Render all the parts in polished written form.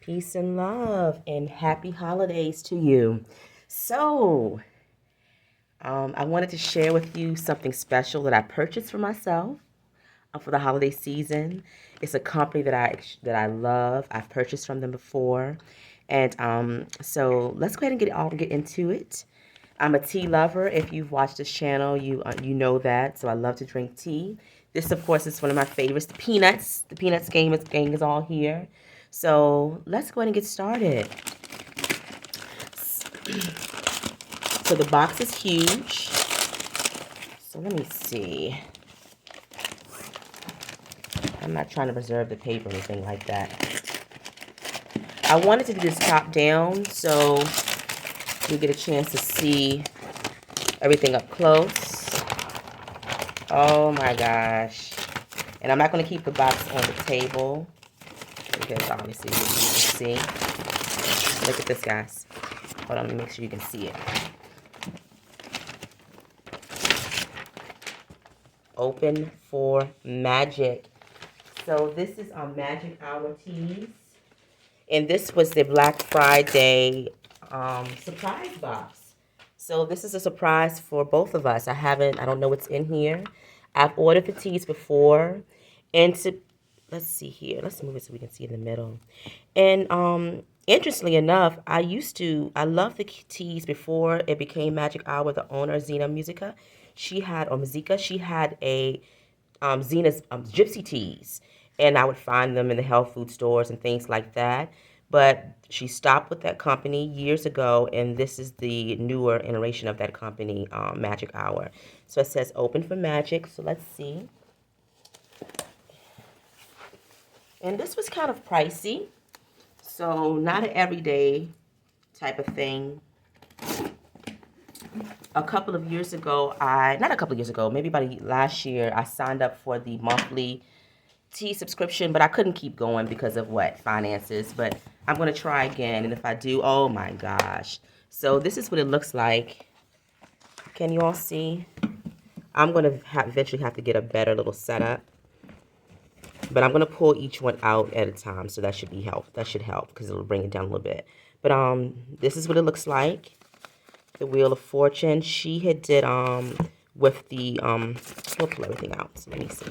Peace and love and happy holidays to you. So, I wanted to share with you something special that I purchased for myself for the holiday season. It's a company that I love. I've purchased from them before, and so let's go ahead and get into it. I'm a tea lover. If you've watched this channel, you know that. So I love to drink tea. This, of course, is one of my favorites. The peanuts. The peanuts gang is all here. So let's go ahead and get started. So the box is huge. So let me see. I'm not trying to preserve the paper or anything like that. I wanted to do this top down so you get a chance to see everything up close. Oh my gosh. And I'm not going to keep the box on the table because obviously you can see. Look at this, guys. Hold on, let me make sure you can see it. Open for magic. So this is Magic Hour Teas. And this was the Black Friday surprise box. So this is a surprise for both of us. I don't know what's in here. I've ordered the teas before. And let's see here. Let's move it so we can see in the middle. And interestingly enough, I loved the teas before it became Magic Hour. The owner, Zena Musica, she had a Zena's gypsy teas, and I would find them in the health food stores and things like that. But she stopped with that company years ago, and this is the newer iteration of that company, Magic Hour. So it says open for magic. So let's see. And this was kind of pricey, so not an everyday type of thing. A couple of years ago, not a couple of years ago, maybe about last year, I signed up for the monthly tea subscription, but I couldn't keep going because of finances. But I'm going to try again, and if I do, oh my gosh. So this is what it looks like. Can you all see? I'm going to eventually have to get a better little setup. But I'm going to pull each one out at a time, so that should help. That should help because it'll bring it down a little bit. But this is what it looks like. The Wheel of Fortune. She had did with the we'll pull everything out. So let me see.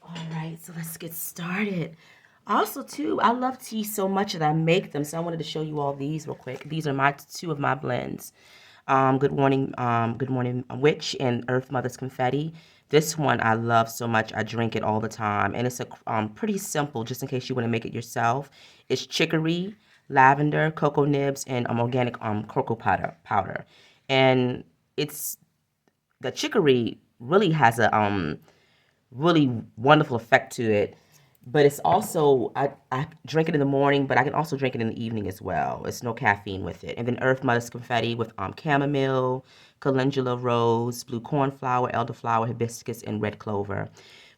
All right, so let's get started. Also, too, I love tea so much that I make them. So I wanted to show you all these real quick. These are two of my blends. Good Morning Witch and Earth Mother's Confetti. This one I love so much. I drink it all the time. And it's a pretty simple, just in case you want to make it yourself. It's chicory, lavender, cocoa nibs, and organic cocoa powder. And it's the chicory really has a really wonderful effect to it. But it's also, I drink it in the morning, but I can also drink it in the evening as well. It's no caffeine with it. And then Earth Mother's Confetti with chamomile, calendula rose, blue cornflower, elderflower, hibiscus, and red clover.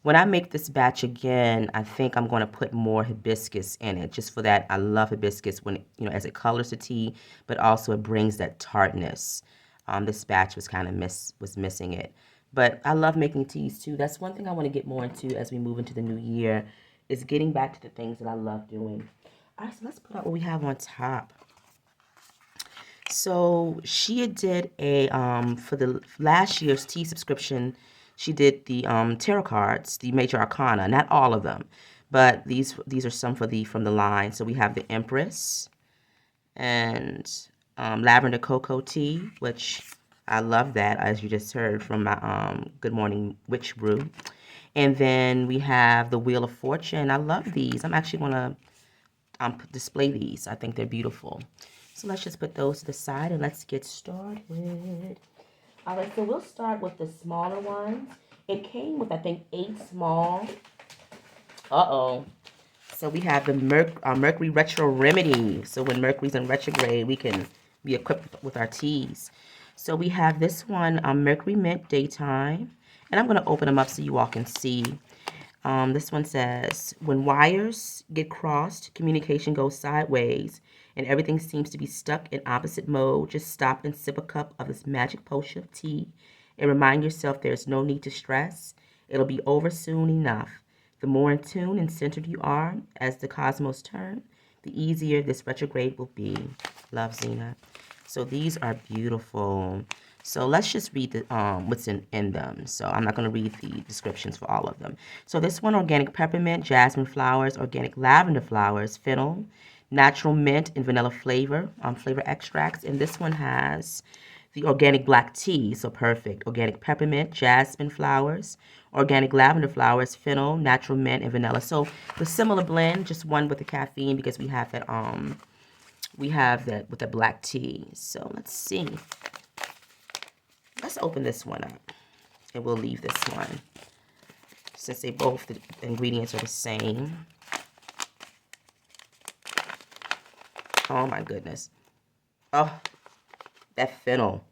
When I make this batch again, I think I'm going to put more hibiscus in it. Just for that, I love hibiscus when as it colors the tea, but also it brings that tartness. This batch was kind of missing it. But I love making teas too. That's one thing I want to get more into as we move into the new year, is getting back to the things that I love doing. All right, so let's put out what we have on top. So she did a for the last year's tea subscription, she did the tarot cards, the major arcana, not all of them, but these are some from the line. So we have the Empress and lavender cocoa tea, which I love that, as you just heard from my Good Morning Witch brew. And then we have the Wheel of Fortune. I love these. I'm actually going to display these. I think they're beautiful. So let's just put those to the side and let's get started. All right, so we'll start with the smaller ones. It came with, I think, 8 small. Uh-oh. So we have the Mercury Retro Remedy. So when Mercury's in retrograde, we can be equipped with our teas. So we have this one, Mercury Mint Daytime. And I'm going to open them up so you all can see. This one says, when wires get crossed, communication goes sideways, and everything seems to be stuck in opposite mode, just stop and sip a cup of this magic potion of tea and remind yourself there's no need to stress. It'll be over soon enough. The more in tune and centered you are as the cosmos turn, the easier this retrograde will be. Love, Zena. So these are beautiful. So let's just read the what's in them. So I'm not going to read the descriptions for all of them. So this one, organic peppermint, jasmine flowers, organic lavender flowers, fennel, natural mint and vanilla flavor extracts. And this one has the organic black tea, so perfect. Organic peppermint, jasmine flowers, organic lavender flowers, fennel, natural mint, and vanilla. So the similar blend, just one with the caffeine because we have that with the black tea. So let's see. Let's open this one up, and we'll leave this one since they both the ingredients are the same. Oh my goodness. Oh, that fennel.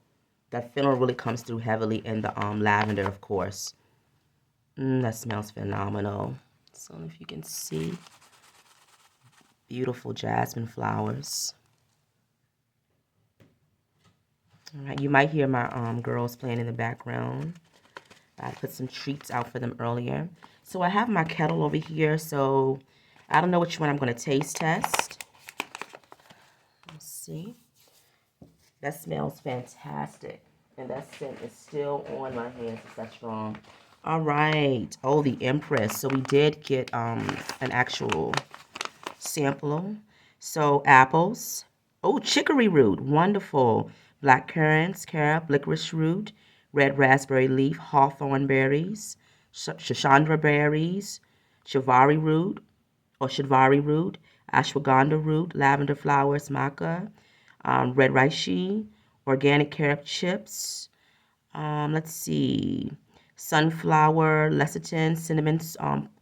That fennel really comes through heavily in the lavender, of course. That smells phenomenal. So if you can see, beautiful jasmine flowers. All right, you might hear my girls playing in the background. I put some treats out for them earlier. So I have my kettle over here, so I don't know which one I'm going to taste test. Let's see. That smells fantastic. And that scent is still on my hands. It's that strong. All right. Oh, the Empress. So we did get an actual sample. So apples. Oh, chicory root. Wonderful. Black currants, carob, licorice root, red raspberry leaf, hawthorn berries, shashandra berries, shadvari root, ashwagandha root, lavender flowers, maca, red reishi, organic carob chips. Let's see, sunflower, lecithin, cinnamon,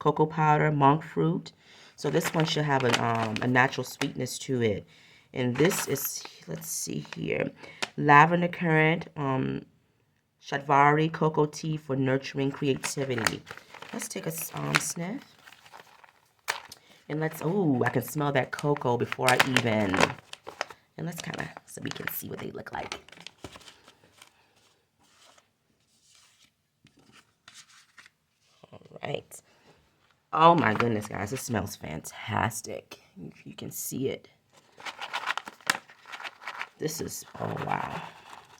cocoa powder, monk fruit. So this one should have a natural sweetness to it. And this is, let's see here, lavender currant, shadvari, cocoa tea for nurturing creativity. Let's take a sniff. And let's, oh, I can smell that cocoa before I even, and let's kind of, so we can see what they look like. All right. Oh my goodness, guys, it smells fantastic. You can see it. This is, oh wow.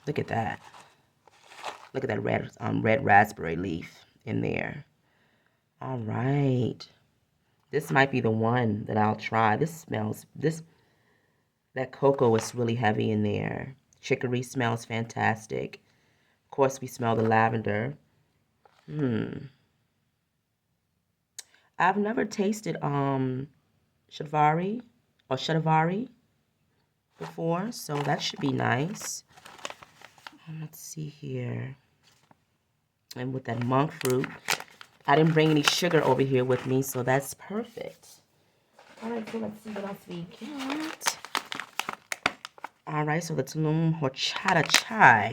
Look at that. Look at that red raspberry leaf in there. All right. This might be the one that I'll try. This smells, that cocoa is really heavy in there. Chicory smells fantastic. Of course, we smell the lavender. I've never tasted shadvari before, so that should be nice. Let's see here. And with that monk fruit, I didn't bring any sugar over here with me, so that's perfect. All right, so let's see what else we got. All right, so the Tulum Horchata Chai.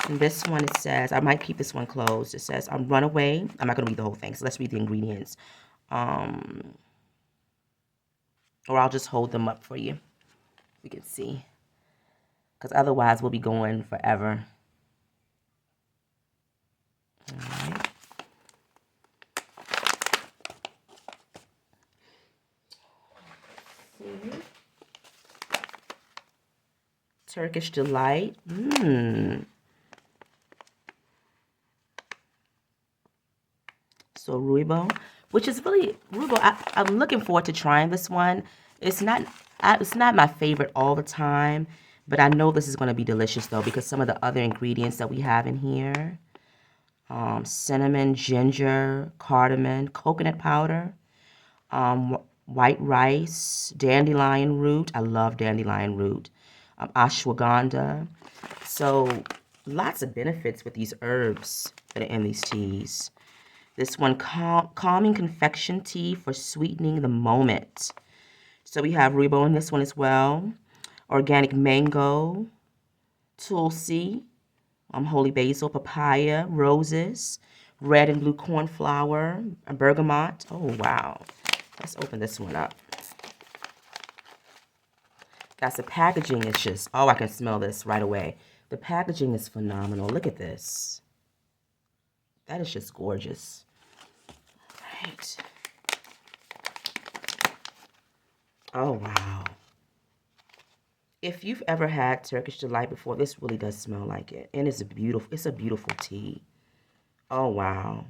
And this one, it says, I might keep this one closed. It says, Runaway. I'm not going to read the whole thing, so let's read the ingredients. Or I'll just hold them up for you. We can see. Because otherwise, we'll be going forever. All right. Turkish Delight. So Ruibo, which is really Ruibo. I'm looking forward to trying this one. It's not my favorite all the time, but I know this is going to be delicious though because some of the other ingredients that we have in here, cinnamon, ginger, cardamom, coconut powder, white rice, dandelion root. I love dandelion root. Ashwagandha. So lots of benefits with these herbs that are in these teas. This one, calming confection tea for sweetening the moment. So we have rhubarb in this one as well. Organic mango, tulsi, holy basil, papaya, roses, red and blue cornflower, bergamot. Oh, wow. Let's open this one up. Guys, the packaging is just, oh, I can smell this right away. The packaging is phenomenal. Look at this. That is just gorgeous. right. Oh, wow. If you've ever had Turkish Delight before, this really does smell like it. And it's a beautiful tea. Oh, wow.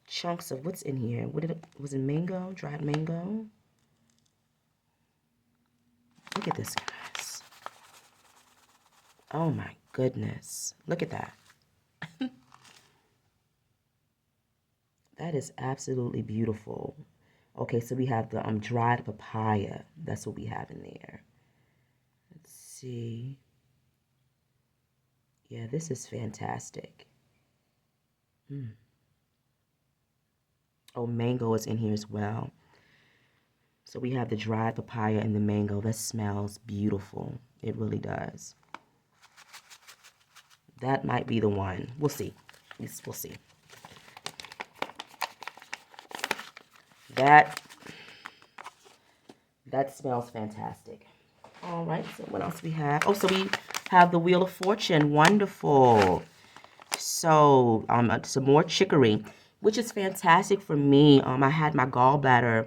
Chunks of what's in here? Was it mango? Dried mango? Look at this, guys. Oh my goodness. Look at that. That is absolutely beautiful. Okay, so we have the dried papaya. That's what we have in there. Let's see. Yeah, this is fantastic. Oh, mango is in here as well. So we have the dried papaya and the mango. That smells beautiful. It really does. That might be the one. We'll see. We'll see. That smells fantastic. All right, so what else we have? Oh, so we have the Wheel of Fortune. Wonderful. So some more chicory, which is fantastic for me. I had my gallbladder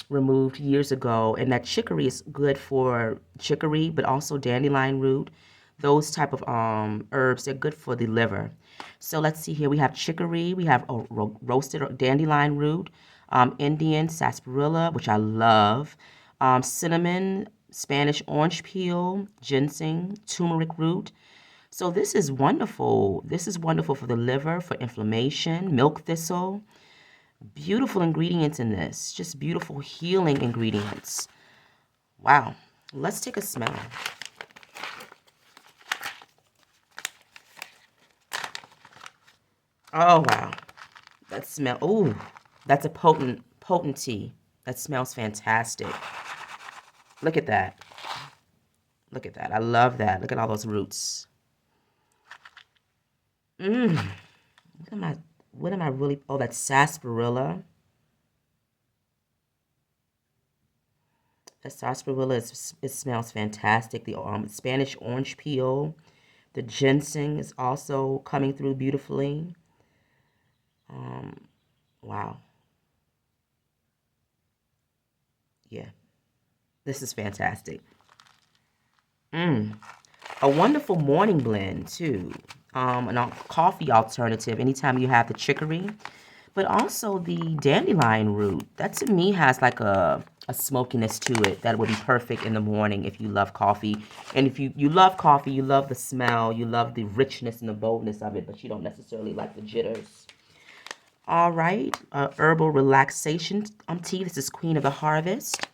removed years ago, and that chicory is good for chicory, but also dandelion root. Those type of herbs, they're good for the liver. So let's see here. We have chicory. We have roasted dandelion root, Indian sarsaparilla, which I love, cinnamon, Spanish orange peel, ginseng, turmeric root. So this is wonderful. This is wonderful for the liver, for inflammation, milk thistle. Beautiful ingredients in this. Just beautiful healing ingredients. Wow. Let's take a smell. Oh, wow. That smell. Ooh, that's a potent tea. That smells fantastic. Look at that. Look at that. I love that. Look at all those roots. What am I really? Oh, that's sarsaparilla. The sarsaparilla it smells fantastic. The Spanish orange peel, the ginseng is also coming through beautifully. Wow. Yeah, this is fantastic. A wonderful morning blend too. A coffee alternative anytime you have the chicory, but also the dandelion root. That to me has like a smokiness to it that would be perfect in the morning if you love coffee. And if you love coffee, you love the smell, you love the richness and the boldness of it, but you don't necessarily like the jitters. All right, herbal relaxation tea. This is Queen of the Harvest.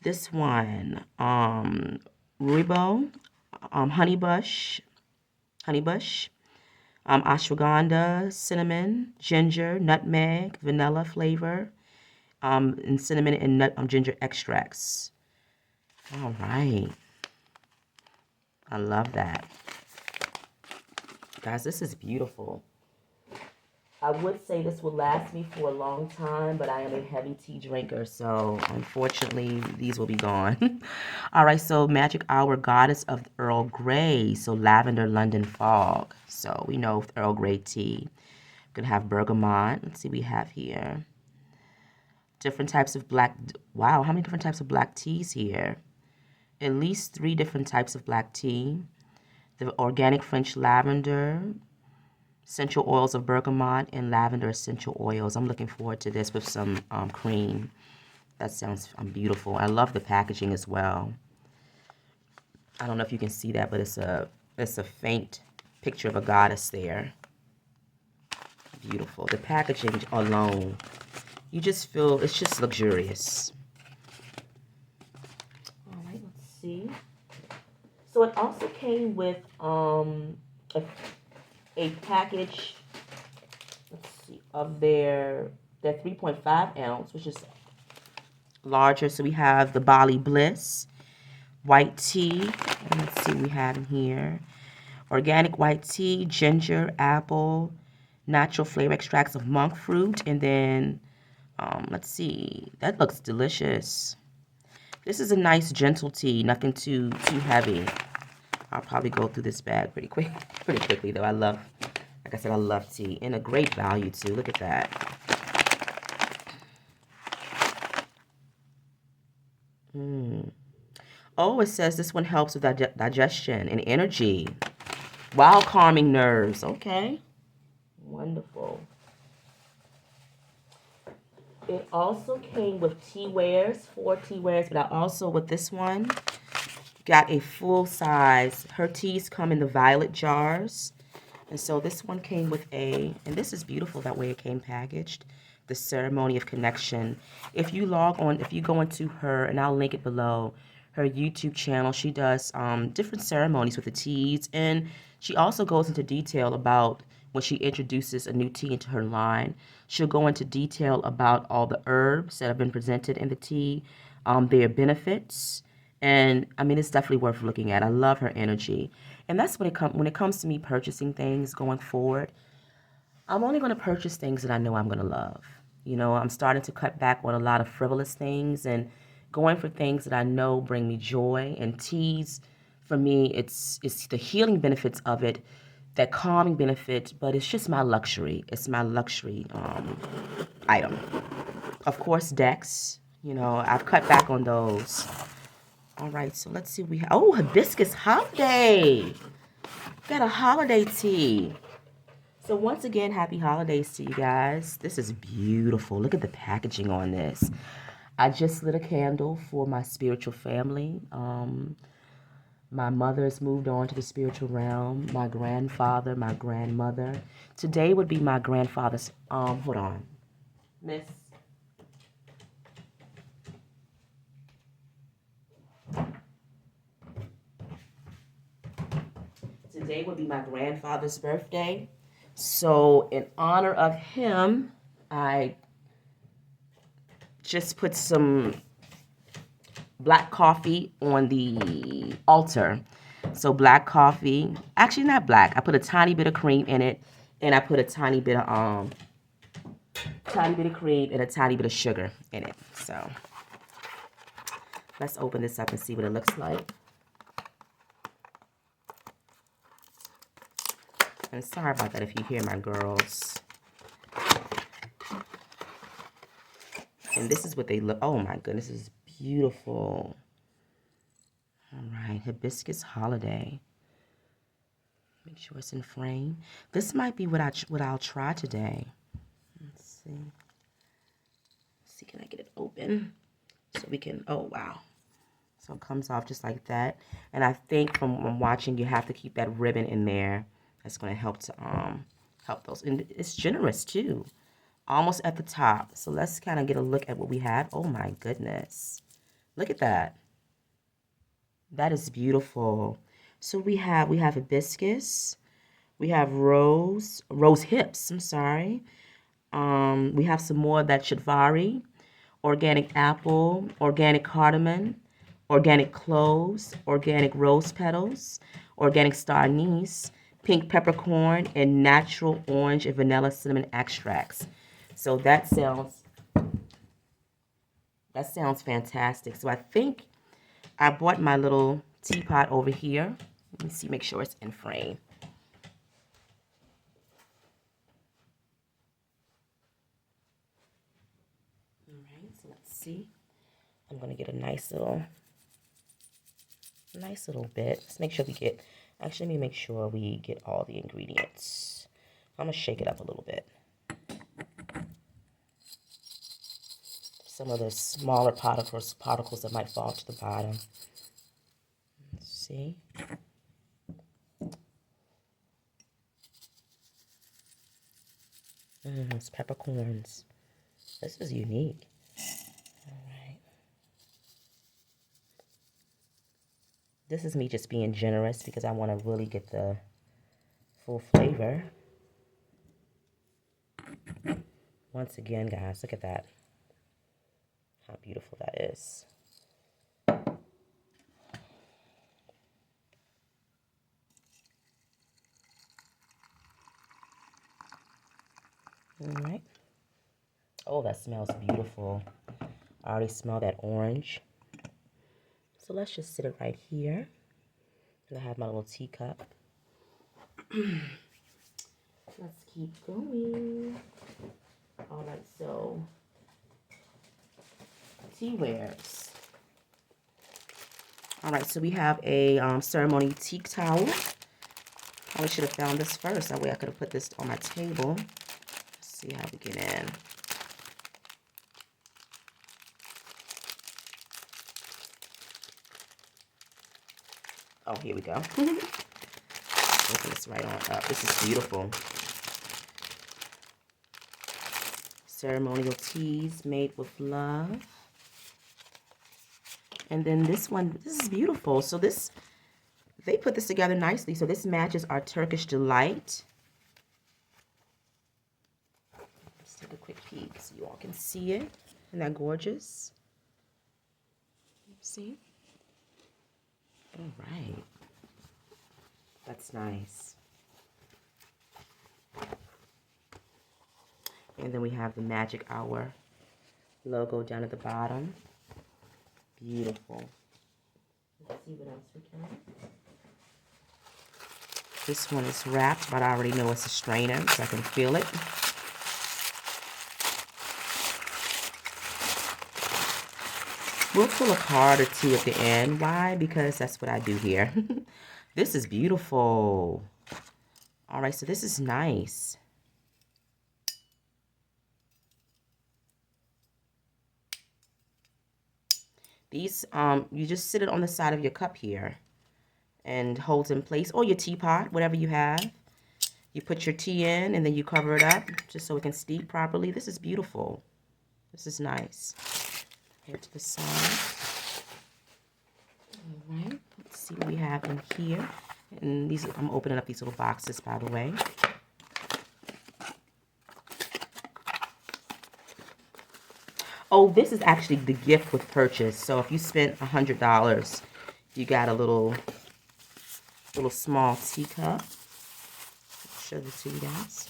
This one, rhubarb, honeybush, ashwagandha, cinnamon, ginger, nutmeg, vanilla flavor, and cinnamon and ginger extracts. All right. I love that. Guys, this is beautiful. I would say this will last me for a long time, but I am a heavy tea drinker, so unfortunately, these will be gone. All right, so Magic Hour Goddess of Earl Grey, so Lavender London Fog. So we know Earl Grey tea. We're going to have bergamot. Let's see what we have here. Different types of black. Wow, how many different types of black teas here? At least 3 different types of black tea. The organic French lavender, essential oils of bergamot, and lavender essential oils. I'm looking forward to this with some cream. That sounds beautiful. I love the packaging as well. I don't know if you can see that, but it's a faint picture of a goddess there. Beautiful. The packaging alone, you just feel it's just luxurious. All right, let's see. So it also came with a package, let's see, of their 3.5 ounce, which is larger. So we have the Bali Bliss white tea. And let's see what we have in here. Organic white tea, ginger, apple, natural flavor extracts of monk fruit, and then let's see. That looks delicious. This is a nice gentle tea, nothing too heavy. I'll probably go through this bag pretty quickly though. Like I said, I love tea, and a great value too. Look at that. Oh, it says this one helps with digestion and energy while calming nerves. Okay. Wonderful. It also came with tea wares, 4 tea wares, but I also, with this one, got a full size. Her teas come in the violet jars. And so this one came with and this is beautiful that way it came packaged, the Ceremony of Connection. If you go into her, and I'll link it below, her YouTube channel, she does different ceremonies with the teas, and she also goes into detail about when she introduces a new tea into her line. She'll go into detail about all the herbs that have been presented in the tea, their benefits, and I mean, it's definitely worth looking at. I love her energy. And that's when it comes to me purchasing things going forward. I'm only going to purchase things that I know I'm going to love. You know, I'm starting to cut back on a lot of frivolous things and going for things that I know bring me joy. And teas, for me, it's the healing benefits of it, that calming benefit, but it's just my luxury. It's my luxury item. Of course, decks. You know, I've cut back on those. All right, so let's see. Oh, Hibiscus Holiday. Got a holiday tea. So once again, happy holidays to you guys. This is beautiful. Look at the packaging on this. I just lit a candle for my spiritual family. My mother's moved on to the spiritual realm. My grandfather, my grandmother. Today would be my grandfather's. Hold on, Miss. Today would be my grandfather's birthday. So in honor of him, I just put some black coffee on the altar. So black coffee, actually not black. I put a tiny bit of cream in it, and I put a tiny bit of cream and a tiny bit of sugar in it. So let's open this up and see what it looks like. And sorry about that if you hear my girls. And this is what they look. Oh my goodness, this is beautiful. All right, Hibiscus Holiday. Make sure it's in frame. This might be what I'll try today. Let's see. Let's see, can I get it open so we can? Oh wow. So it comes off just like that. And I think from watching, you have to keep that ribbon in there. That's going to help those. And it's generous too, almost at the top. So let's kind of get a look at what we have. Oh my goodness, look at that. That is beautiful. So we have hibiscus, we have rose hips. I'm sorry. We have some more of that shadvari, organic apple, organic cardamom, organic cloves, organic rose petals, organic star anise, pink peppercorn, and natural orange and vanilla cinnamon extracts. So that sounds fantastic. So I think I bought my little teapot over here. Let me see, make sure it's in frame. All right, so let's see. I'm gonna get a nice little bit. Let's make sure we get, actually let me make sure we get all the ingredients. I'm gonna shake it up a little bit. Some of the smaller particles that might fall to the bottom. Let's see. It's peppercorns. This is unique. All right. This is me just being generous because I want to really get the full flavor. Once again, guys, look at that. How beautiful that is. All right. Oh, that smells beautiful. I already smell that orange. So let's just sit it right here. And I have my little teacup. Let's keep going. All right, so tea wares. All right, so we have a ceremony teak towel. Probably should have found this first. That way I could have put this on my table. Let's see how we get in. Oh, here we go. Open this right on up. This is beautiful. Ceremonial teas made with love. And then this one, this is beautiful. So this, they put this together nicely. So this matches our Turkish Delight. Let's take a quick peek so you all can see it. Isn't that gorgeous? See? All right. That's nice. And then we have the Magic Hour logo down at the bottom. Beautiful. Let's see what else we can. This one is wrapped, but I already know it's a strainer, so I can feel it. We'll pull a card or two at the end. Why? Because that's what I do here. This is beautiful. All right, so this is nice. These, you just sit it on the side of your cup here and holds in place, or your teapot, whatever you have. You put your tea in and then you cover it up just so it can steep properly. This is beautiful. This is nice. Here to the side. All right, let's see what we have in here. And these, I'm opening up these little boxes, by the way. Oh, this is actually the gift with purchase. So if you spent $100, you got a little small teacup. I'll show this to you guys.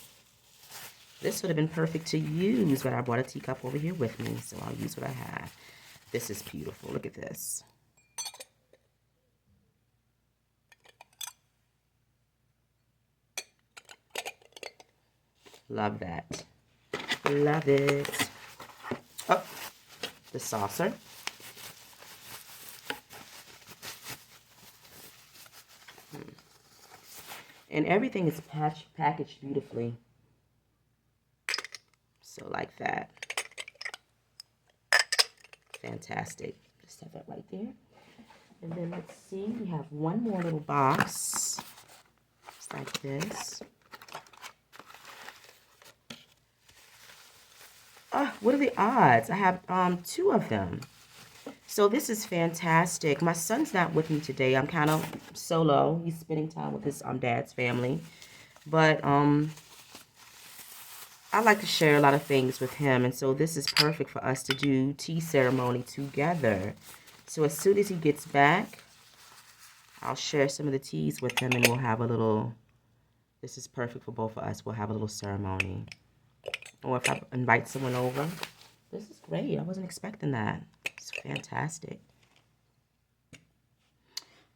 This would have been perfect to use, but I brought a teacup over here with me, so I'll use what I have. This is beautiful. Look at this. Love that. Love it. Oh, the saucer. And everything is packaged beautifully. So like that. Fantastic. Just have that right there. And then let's see, we have one more little box. Just like this. Oh, what are the odds? I have two of them. So this is fantastic. My son's not with me today. I'm kind of solo. He's spending time with his dad's family. But I like to share a lot of things with him. And so this is perfect for us to do tea ceremony together. So as soon as he gets back, I'll share some of the teas with him and we'll have a little, this is perfect for both of us. We'll have a little ceremony. Or if I invite someone over. This is great. I wasn't expecting that. It's fantastic.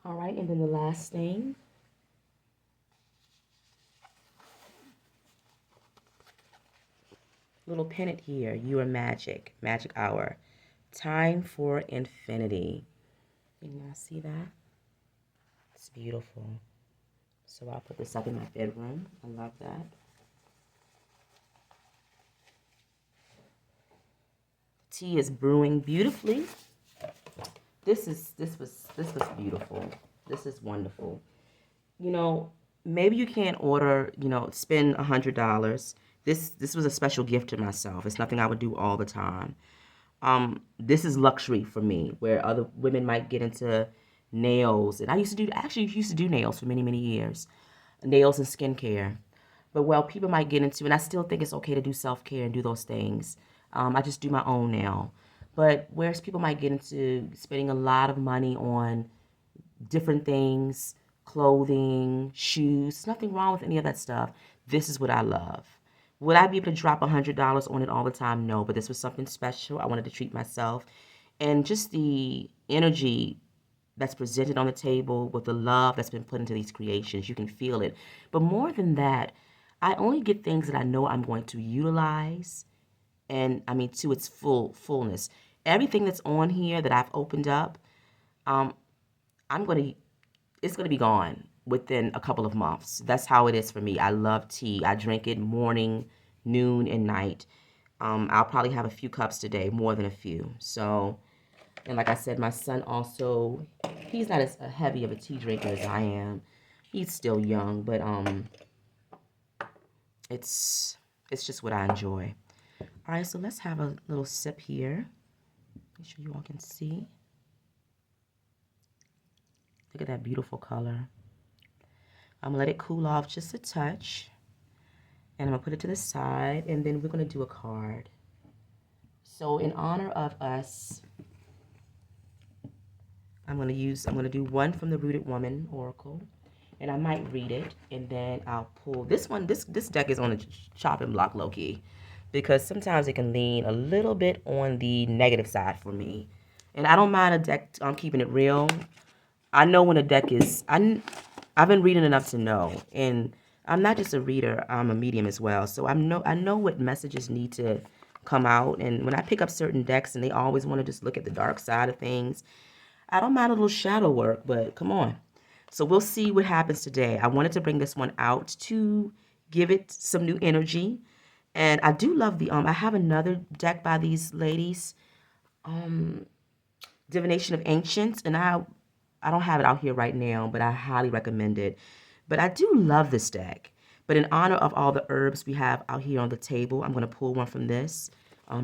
All right, and then the last thing. Little pennant here. You are magic. Magic hour. Time for infinity. Can y'all see that? It's beautiful. So I'll put this up in my bedroom. I love that. Tea is brewing beautifully. This was beautiful. This is wonderful. You know, maybe you can't order, you know, spend $100. This was a special gift to myself. It's nothing I would do all the time. This is luxury for me, where other women might get into nails, and I used to do nails for many, many years, nails and skincare. But well, people might get into, and I still think it's okay to do self-care and do those things. I just do my own now. But whereas people might get into spending a lot of money on different things, clothing, shoes, nothing wrong with any of that stuff. This is what I love. Would I be able to drop $100 on it all the time? No, but this was something special. I wanted to treat myself. And just the energy that's presented on the table with the love that's been put into these creations, you can feel it. But more than that, I only get things that I know I'm going to utilize, and I mean to its fullness. Everything that's on here that I've opened up, it's gonna be gone within a couple of months. That's how it is for me. I love tea. I drink it morning, noon, and night. I'll probably have a few cups today, more than a few. So, and like I said, my son also, he's not as heavy of a tea drinker as I am. He's still young, but it's just what I enjoy. All right, so let's have a little sip here. Make sure you all can see. Look at that beautiful color. I'm gonna let it cool off just a touch. And I'm gonna put it to the side, and then we're gonna do a card. So in honor of us, I'm gonna do one from the Rooted Woman Oracle, and I might read it, and then I'll pull this one. This deck is on a chopping block, low-key, because sometimes it can lean a little bit on the negative side for me, and I don't mind a deck. I'm keeping it real. I know when a deck is. I've been reading enough to know, and I'm not just a reader. I'm a medium as well, so I know what messages need to come out. And when I pick up certain decks, and they always want to just look at the dark side of things, I don't mind a little shadow work, but come on. So we'll see what happens today. I wanted to bring this one out to give it some new energy. And I do love the, I have another deck by these ladies, Divination of Ancients, and I don't have it out here right now, but I highly recommend it. But I do love this deck. But in honor of all the herbs we have out here on the table, I'm going to pull one from this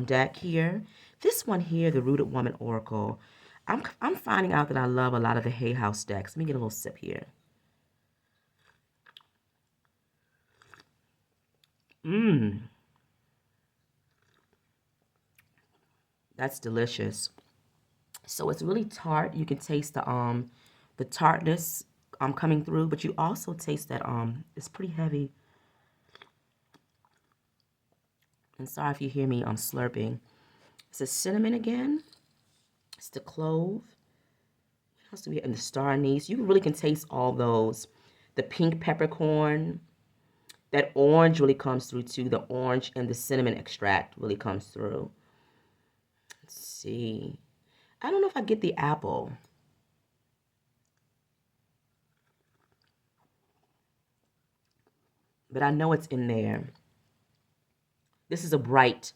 deck here. This one here, the Rooted Woman Oracle. I'm finding out that I love a lot of the Hay House decks. Let me get a little sip here. That's delicious. So it's really tart. You can taste the tartness coming through, but you also taste that it's pretty heavy. And sorry if you hear me slurping. It's the cinnamon again. It's the clove. What else do we have? And the star anise. You really can taste all those. The pink peppercorn. That orange really comes through too. The orange and the cinnamon extract really comes through. Let's see. I don't know if I get the apple. But I know it's in there. This is a bright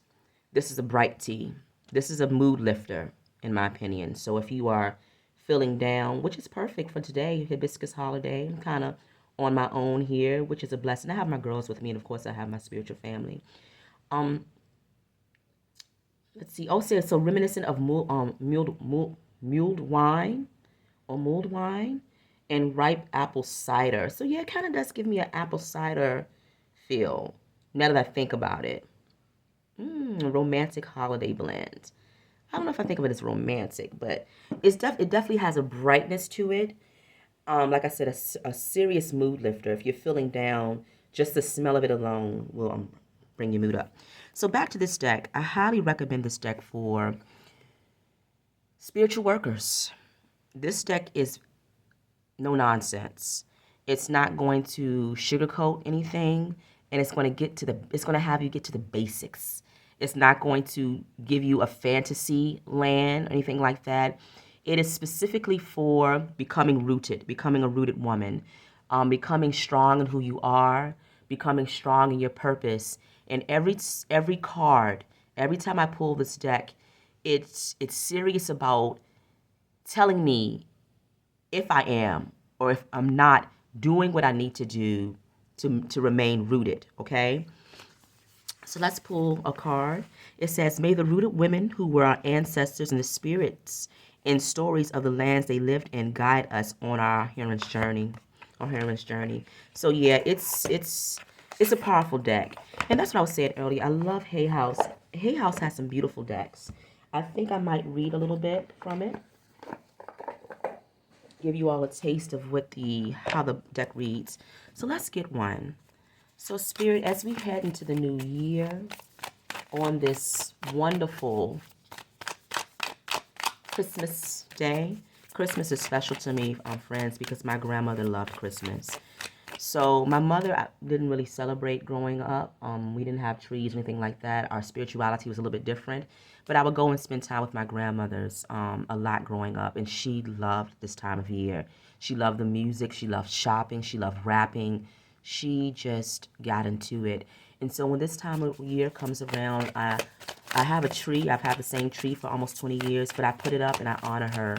tea. This is a mood lifter, in my opinion. So if you are feeling down, which is perfect for today, Hibiscus Holiday, I'm kind of on my own here, which is a blessing. I have my girls with me, and of course I have my spiritual family. Let's see. Oh, so reminiscent of mulled wine and ripe apple cider. So yeah, it kind of does give me an apple cider feel. Now that I think about it. Romantic holiday blend. I don't know if I think of it as romantic, but it definitely has a brightness to it. Like I said, a serious mood lifter. If you're feeling down, just the smell of it alone will bring your mood up. So back to this deck. I highly recommend this deck for spiritual workers. This deck is no nonsense. It's not going to sugarcoat anything, and it's going to have you get to the basics. It's not going to give you a fantasy land or anything like that. It is specifically for becoming rooted, becoming a rooted woman, becoming strong in who you are, becoming strong in your purpose. And every card, every time I pull this deck, it's serious about telling me if I am or if I'm not doing what I need to do to remain rooted, okay? So let's pull a card. It says, may the rooted women who were our ancestors and the spirits and stories of the lands they lived in guide us on our heroine's journey. So yeah, it's a powerful deck. And that's what I was saying earlier. I love Hay House. Hay House has some beautiful decks. I think I might read a little bit from it. Give you all a taste of how the deck reads. So let's get one. So Spirit, as we head into the new year on this wonderful Christmas day. Christmas is special to me, friends, because my grandmother loved Christmas. So my mother didn't really celebrate growing up. We didn't have trees or anything like that. Our spirituality was a little bit different. But I would go and spend time with my grandmothers a lot growing up, and she loved this time of year. She loved the music. She loved shopping. She loved rapping. She just got into it. And so when this time of year comes around, I have a tree. I've had the same tree for almost 20 years, but I put it up and I honor her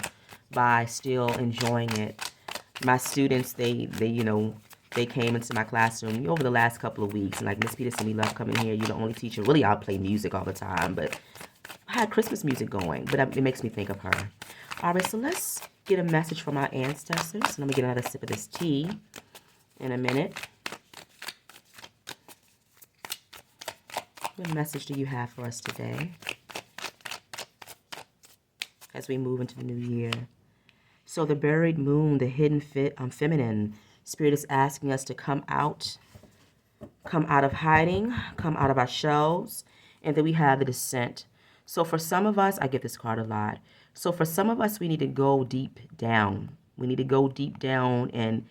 by still enjoying it. My students, they came into my classroom over the last couple of weeks, and like, Miss Peterson, we love coming here. You're the only teacher. Really, I play music all the time, but I had Christmas music going, but it makes me think of her. All right, so let's get a message from our ancestors. And let me get another sip of this tea in a minute. What message do you have for us today as we move into the new year? So the buried moon, the hidden feminine, Spirit is asking us to come out of hiding, come out of our shells, and then we have the descent. So for some of us, I get this card a lot. So for some of us, we need to go deep down. We need to go deep down and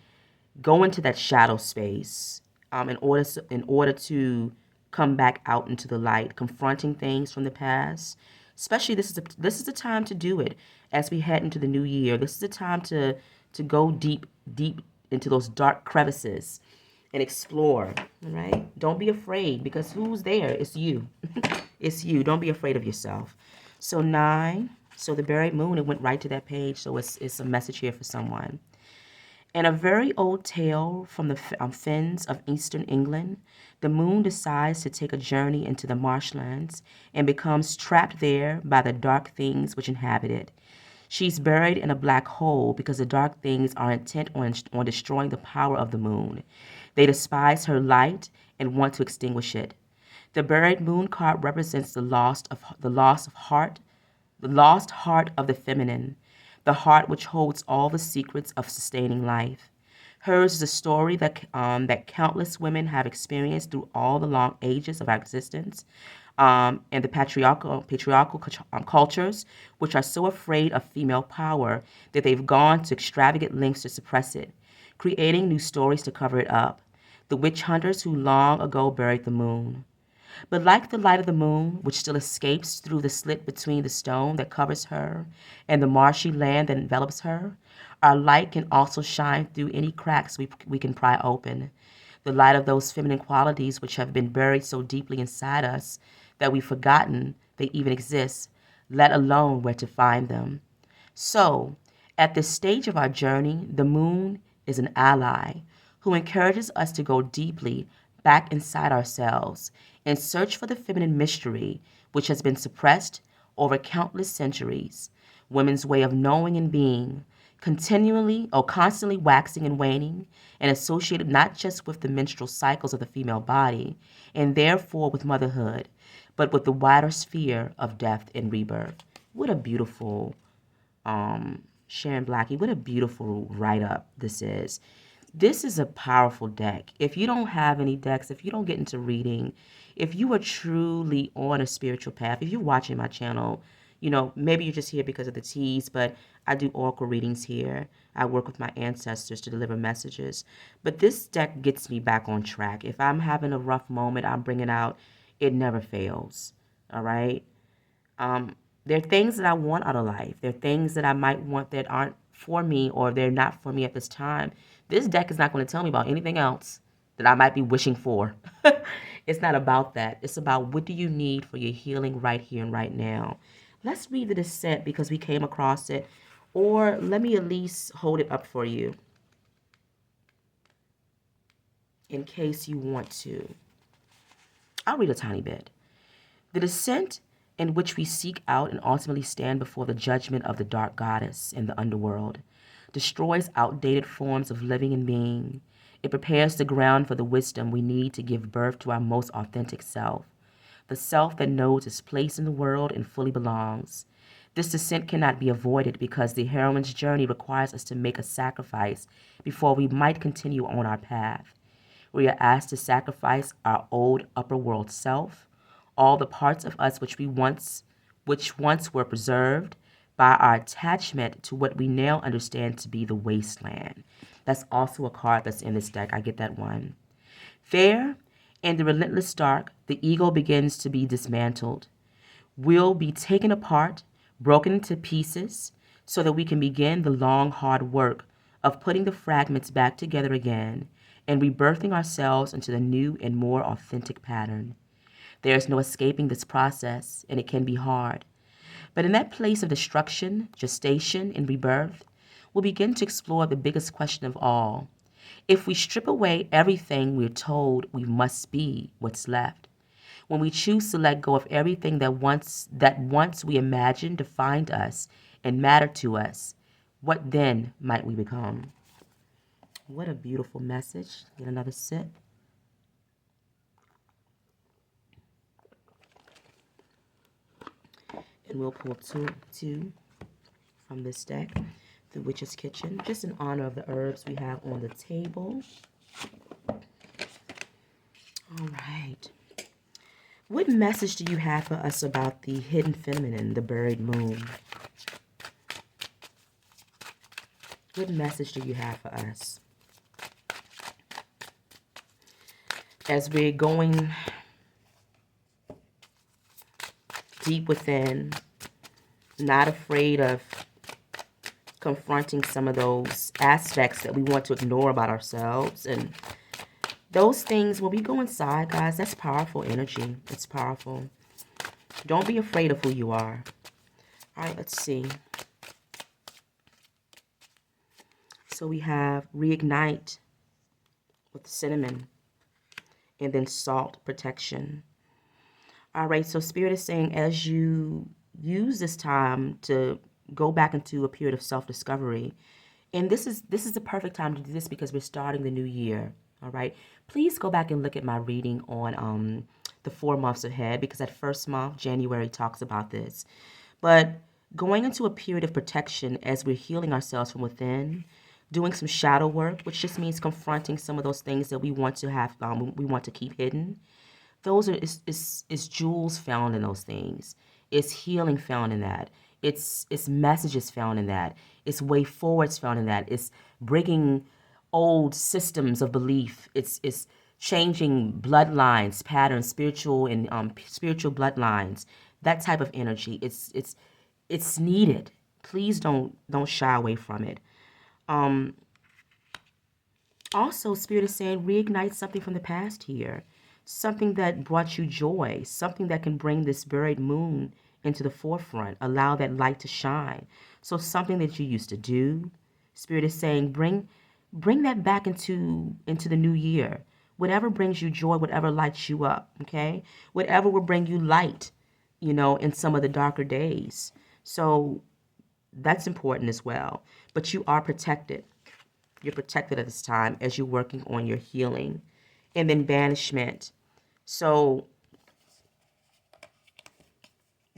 go into that shadow space in order to come back out into the light, confronting things from the past. Especially this is the time to do it as we head into the new year. This is the time to go deep into those dark crevices and explore. All right? Don't be afraid, because who's there? It's you. It's you. Don't be afraid of yourself. So 9. So the buried moon, it went right to that page. So it's a message here for someone. In a very old tale from the fens of eastern England, the moon decides to take a journey into the marshlands and becomes trapped there by the dark things which inhabit it. She's buried in a black hole because the dark things are intent on destroying the power of the moon. They despise her light and want to extinguish it. The buried moon card represents the lost heart, the lost heart of the feminine, the heart which holds all the secrets of sustaining life. Hers is a story that countless women have experienced through all the long ages of our existence, and the patriarchal cultures, which are so afraid of female power that they've gone to extravagant lengths to suppress it, creating new stories to cover it up. The witch hunters who long ago buried the moon. But like the light of the moon, which still escapes through the slit between the stone that covers her and the marshy land that envelops her, our light can also shine through any cracks we can pry open. The light of those feminine qualities which have been buried so deeply inside us that we've forgotten they even exist, let alone where to find them. So, at this stage of our journey, the moon is an ally who encourages us to go deeply back inside ourselves and search for the feminine mystery which has been suppressed over countless centuries. Women's way of knowing and being, continually or constantly waxing and waning, and associated not just with the menstrual cycles of the female body, and therefore with motherhood, but with the wider sphere of death and rebirth. What a beautiful Sharon Blackie, what a beautiful write-up this is. This is a powerful deck. If you don't have any decks, if you don't get into reading, if you are truly on a spiritual path, if you're watching my channel, maybe you're just here because of the teas, but I do oracle readings here. I work with my ancestors to deliver messages. But this deck gets me back on track. If I'm having a rough moment, I'm bringing out, it never fails. All right? There are things that I want out of life. There are things that I might want that aren't for me, or they're not for me at this time. This deck is not going to tell me about anything else that I might be wishing for. It's not about that. It's about, what do you need for your healing right here and right now. Let's read the descent because we came across it, or let me at least hold it up for you in case you want to. I'll read a tiny bit. The descent, in which we seek out and ultimately stand before the judgment of the dark goddess in the underworld, destroys outdated forms of living and being. It prepares the ground for the wisdom we need to give birth to our most authentic self, the self that knows its place in the world and fully belongs. This descent cannot be avoided because the heroine's journey requires us to make a sacrifice before we might continue on our path. We are asked to sacrifice our old upper world self, all the parts of us which once were preserved by our attachment to what we now understand to be the wasteland. That's also a card that's in this deck. I get that one. There, in the relentless dark, the ego begins to be dismantled. We'll be taken apart, broken into pieces, so that we can begin the long, hard work of putting the fragments back together again and rebirthing ourselves into the new and more authentic pattern. There is no escaping this process, and it can be hard. But in that place of destruction, gestation, and rebirth, we'll begin to explore the biggest question of all. If we strip away everything we're told we must be, what's left? When we choose to let go of everything that once we imagined defined us and mattered to us, what then might we become? What a beautiful message. Get another sip. And we'll pull two from this deck, the Witch's Kitchen, just in honor of the herbs we have on the table. All right. What message do you have for us about the hidden feminine, the buried moon? What message do you have for us? As we're going deep within, not afraid of confronting some of those aspects that we want to ignore about ourselves, and those things, when we go inside, guys, that's powerful energy. It's powerful. Don't be afraid of who you are. All right, let's see. So we have reignite with cinnamon, and then salt protection. All right, so Spirit is saying as you use this time to go back into a period of self-discovery, and this is the perfect time to do this because we're starting the new year. All right, please go back and look at my reading on the 4 months ahead, because that first month, January, talks about this. But going into a period of protection as we're healing ourselves from within, doing some shadow work, which just means confronting some of those things that we want to have, we want to keep hidden. Those are is jewels found in those things. It's healing found in that. It's messages found in that. It's way forwards found in that. It's breaking old systems of belief. It's changing bloodlines, patterns, spiritual and spiritual bloodlines. That type of energy. It's needed. Please don't shy away from it. Also, Spirit is saying reignite something from the past here. Something that brought you joy. Something that can bring this buried moon into the forefront. Allow that light to shine. So something that you used to do. Spirit is saying bring that back into the new year. Whatever brings you joy, whatever lights you up, okay? Whatever will bring you light, in some of the darker days. So that's important as well. But you are protected. You're protected at this time as you're working on your healing. And then banishment. So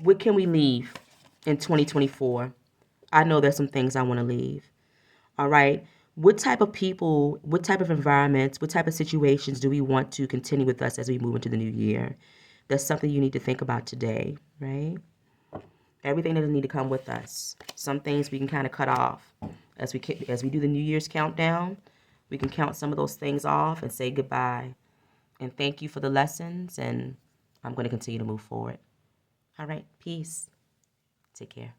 what can we leave in 2024? I know there's some things I want to leave. All right. What type of people, what type of environments, what type of situations do we want to continue with us as we move into the new year? That's something you need to think about today, right? Everything doesn't need to come with us. Some things we can kind of cut off. As we do the New Year's countdown, we can count some of those things off and say goodbye. And thank you for the lessons, and I'm going to continue to move forward. All right, peace. Take care.